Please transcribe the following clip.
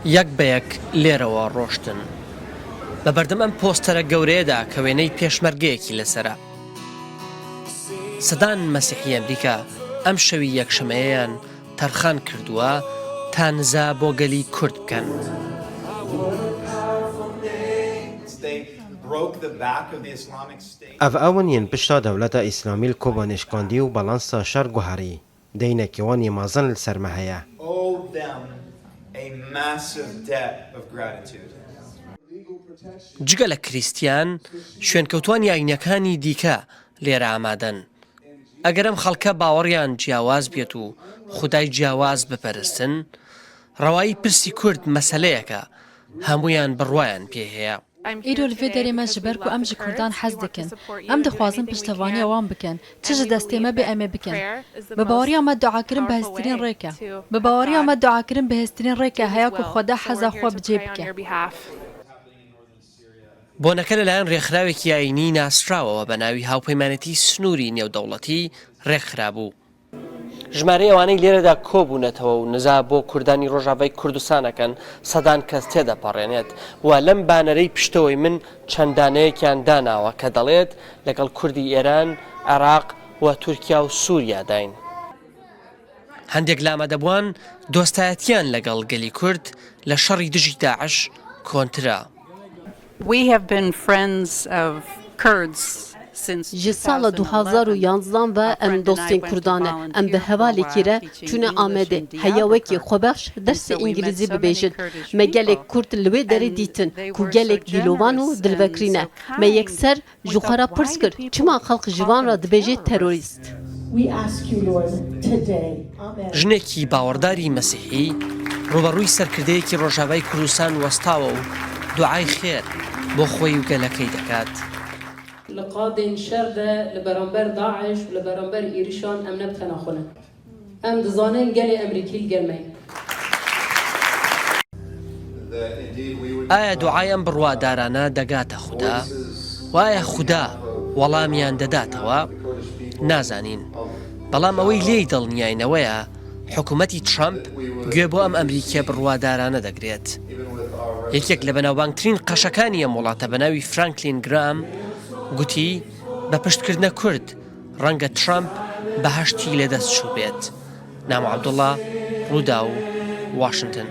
یەک بە یەک لێرەوە ڕۆشتن بە بەردەم ئەم پۆستەرە گەورەیەدا کە وێنەی پێشمەرگەیەکی لەسرە. سەدان مەسیحی ئەمریکا ئەم شەوی یەکشەمەیەیان تەرخان کردووە تا نزا بۆ گەلی کورد بکەن. ئەڤ ئەوەنیان پشتا دەولەتە ئیسلامیل کۆبانێشکاندی و بەڵانسا شەر گوهاری دەینەکیوانی مازن لەسەرمە هەیە. جگە لە کریستیان شوێنکەوتوان یاینەکانی دیکە لێرە ئامادەن. ئەگەر ئەم خەڵکە باوەڕیان جیاواز بێت و خودای جیاواز بپەرستن، ڕەوایی پرسی کورد مەسەلەیەکە هەمویان بڕوایان پێ هەیە. ئیرۆ لەوێ دەرێمە ji ber ku em ji Kurdan hez dikin. Em dixwazin piştevaniya wan bikin. Çi ji destê me bê em ê bikin. Bi baweriya me duakirin biheztirîn rêk e. Bi baweriya me duakirin biheztirîn rêk e heya ku Xweda heza xwe bicê bike. بۆنەکە لەلایەن ڕێکخراوێکی ئاینی ناسراوەوە بە ناوی هاوپەیمانەتی سنووری نێودەوڵەتی ڕێکخرابوو. ژمارەی ئەوانەی لێرەدا کۆبوونەتەوە و نزا بۆ کوردانی ڕۆژاوای کوردستانەکەن سەدان کەس تێدەپەڕێنێت و لەم بانەرەی پشتەوەی من چەندانەیەکیان داناوە کە دەڵێت لەگەڵ کوردی ئێران، عێراق و تورکیا و سووریا داین. هەندێک لامەدەبوان دۆستایەتیان لەگەڵ گەلی کورد لە شەڕی دژی داعش کۆنترا. We have been friends of Kurds ji sala 2011 ve em dostên Kurdan e. Em bi hevalekî re çûne Amedê heya wekî xwebex dersê îngilîzî bibêjin. Me gelek Kurd li wê derê dîtin ku gelek dîlovan û dilvekirî ne. Me yekser ji xwe re pirs kir çima xelq ji van re dibêje terorîst. ژنێکی باوەڕداری مەسیحی ڕوبەڕووی سەرکردەیەکی ڕۆژاوای کوردستان وەستاوە و دوعای خێر بۆ خۆی و گەلەکەی دەکات. لقادên şer de li beramber Daeş û li beramber êrişan em nebixene xwe. Em dizanin gelê Emerîkî gelmeyin. ئایا دوعای ئەم بڕوادارانە دەگاتە خودا؟ وایە خودا وەڵامیان دەداتەوە؟ نازانین. بەڵام ئەوەی لێی دڵنیاینەوەیە حکوومەتی ترامپ گوێ بۆ ئەم ئەمریکیە بڕوادارانە دەگرێت. یەکێک لە بەناوبانگترین قەشەکانی ئەم وڵاتە بە ناوی فرانکلین گرام گوتی بە پشتکردنە کورد ڕەنگە ترامپ بەهەشتی لەدەست چوو بێت. نام عەبدوڵڵا، ڕوودا و واشنگتن.